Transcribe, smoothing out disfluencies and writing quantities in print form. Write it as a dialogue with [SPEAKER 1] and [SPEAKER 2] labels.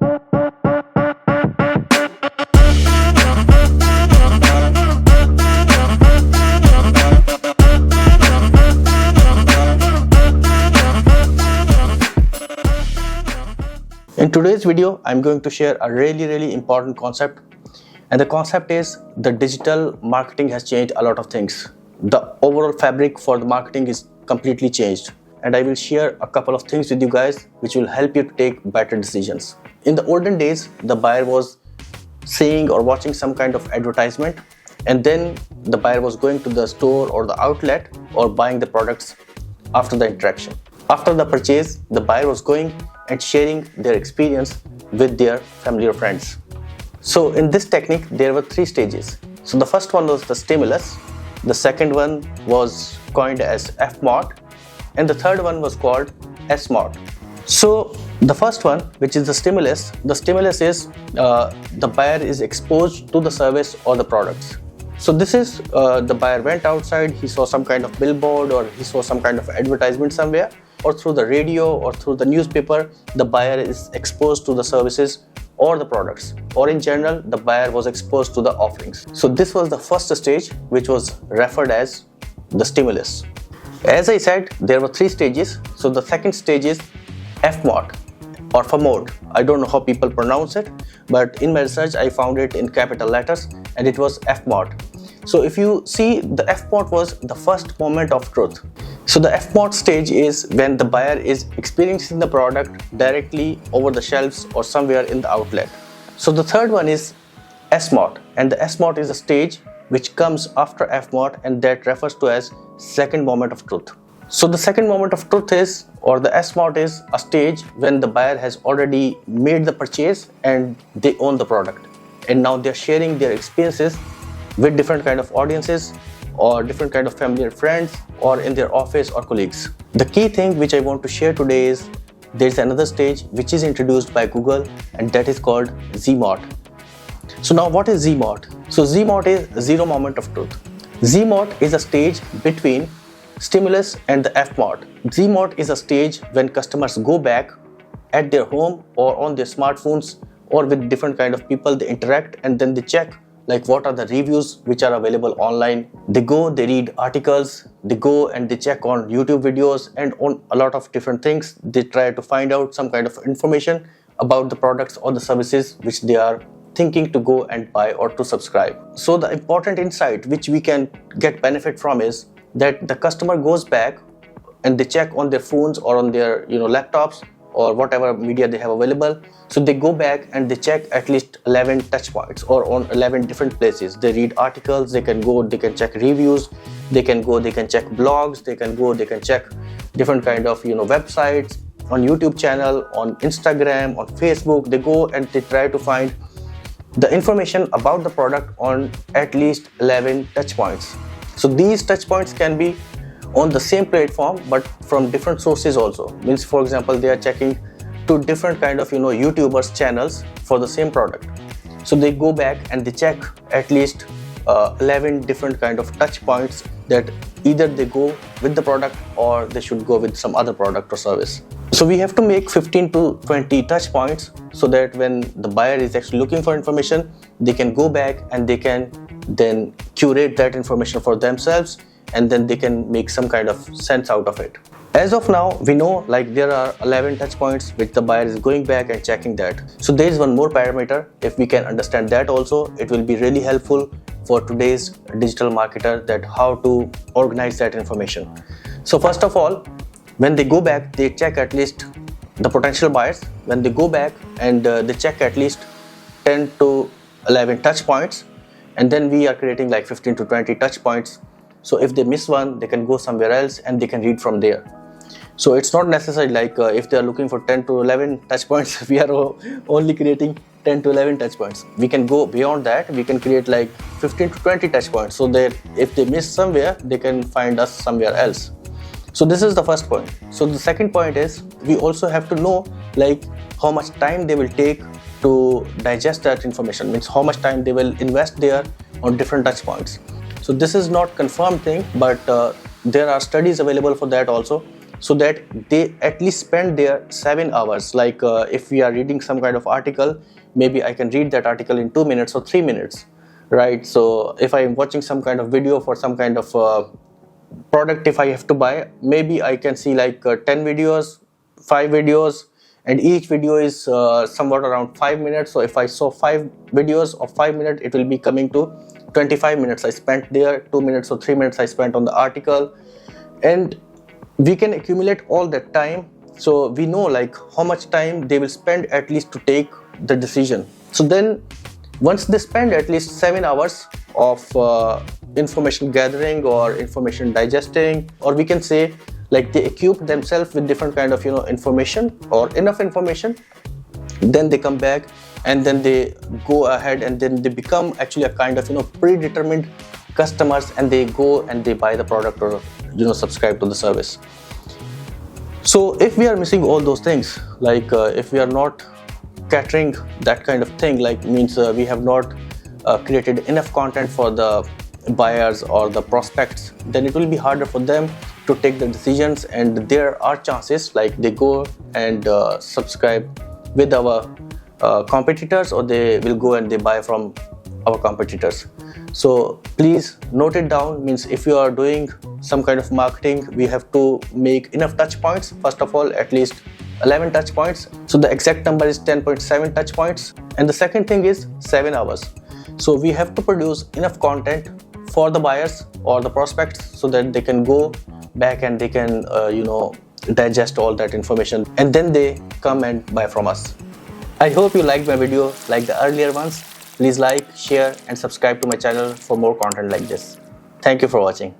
[SPEAKER 1] In today's video, I'm going to share a really important concept, and the concept is the digital marketing has changed a lot of things. The overall fabric for the marketing is completely changed, and I will share a couple of things with you guys which will help you to take better decisions. In the olden days, the buyer was seeing or watching some kind of advertisement, and then the buyer was going to the store or the outlet or buying the products after the interaction. After the purchase, the buyer was going and sharing their experience with their family or friends. So in this technique, there were 3 stages. So the first one was the stimulus, the second one was coined as FMOT, and the third one was called SMOT. So the first one, which is the stimulus is the buyer is exposed to the service or the products. So this is the buyer went outside, he saw some kind of billboard or he saw some kind of advertisement somewhere, or through the radio or through the newspaper, the buyer is exposed to the services or the products, or in general, the buyer was exposed to the offerings. So this was the first stage, which was referred as the stimulus. As I said, there were 3 stages. So the second stage is FMOT or FMOT. I don't know how people pronounce it, but in my research, I found it in capital letters and it was FMOT. So if you see, the FMOT was the first moment of truth. So the FMOT stage is when the buyer is experiencing the product directly over the shelves or somewhere in the outlet. So the third one is SMOT, and the SMOT is a stage which comes after FMOT, and that refers to as second moment of truth. So the second moment of truth is, or the SMOT is a stage when the buyer has already made the purchase and they own the product, and now they're sharing their experiences with different kind of audiences or different kind of family and friends or in their office or colleagues. The key thing which I want to share today is there's another stage which is introduced by Google, and that is called ZMOT. So now what is ZMOT? So ZMOT is zero moment of truth. ZMOT is a stage between stimulus and the FMOT. ZMOT is a stage when customers go back at their home or on their smartphones or with different kind of people, they interact and then they check like what are the reviews which are available online. They go, they read articles, they go and they check on YouTube videos and on a lot of different things. They try to find out some kind of information about the products or the services which they are thinking to go and buy or to subscribe. So the important insight which we can get benefit from is that the customer goes back and they check on their phones or on their laptops or whatever media they have available. So they go back and they check at least 11 touch points or on 11 different places. They read articles, they can go, they can check reviews, they can go, they can check blogs, they can go, they can check different kind of websites, on YouTube channel, on Instagram, on Facebook. They go and they try to find the information about the product on at least 11 touch points. So these touch points can be on the same platform but from different sources also. Means, for example, they are checking to different kind of YouTubers channels for the same product. So they go back and they check at least 11 different kind of touch points that either they go with the product or they should go with some other product or service. So we have to make 15 to 20 touch points so that when the buyer is actually looking for information, they can go back and they can then curate that information for themselves, and then they can make some kind of sense out of it. As of now, we know like there are 11 touch points which the buyer is going back and checking that. So there is one more parameter. If we can understand that also, it will be really helpful for today's digital marketer, that how to organize that information. So first of all, when they go back, they check at least the potential buyers. When they go back and they check at least 10 to 11 touch points, and then we are creating like 15 to 20 touch points. So if they miss one, they can go somewhere else and they can read from there. So it's not necessary like if they are looking for 10 to 11 touch points, we are only creating 10 to 11 touch points. We can go beyond that. We can create like 15 to 20 touch points so that if they miss somewhere, they can find us somewhere else. So this is the first point. So the second point is we also have to know like how much time they will take to digest that information, means how much time they will invest there on different touch points. So this is not confirmed thing, but there are studies available for that also. so that they at least spend their 7 hours. Like if we are reading some kind of article, maybe I can read that article in 2 minutes or 3 minutes, right? So if I am watching some kind of video for some kind of product, if I have to buy, maybe I can see like 10 videos, 5 videos, and each video is somewhat around 5 minutes. So if I saw 5 videos of 5 minutes, it will be coming to 25 minutes I spent there, 2 minutes or 3 minutes I spent on the article. And we can accumulate all that time, so we know like how much time they will spend at least to take the decision. So then once they spend at least 7 hours of information gathering or information digesting, or we can say like they equip themselves with different kind of information or enough information, then they come back and then they go ahead and then they become actually a kind of predetermined customers, and they go and they buy the product or subscribe to the service. So if we are missing all those things, like if we are not catering that kind of thing, like means we have not created enough content for the buyers or the prospects, then it will be harder for them to take the decisions, and there are chances like they go and subscribe with our competitors, or they will go and they buy from our competitors. So please note it down. Means if you are doing some kind of marketing, we have to make enough touch points. First of all, at least 11 touch points. So the exact number is 10.7 touch points. And the second thing is 7 hours. So we have to produce enough content for the buyers or the prospects so that they can go back and they can digest all that information, and then they come and buy from us. I hope you liked my video like the earlier ones. Please like, share and subscribe to my channel for more content like this. Thank you for watching.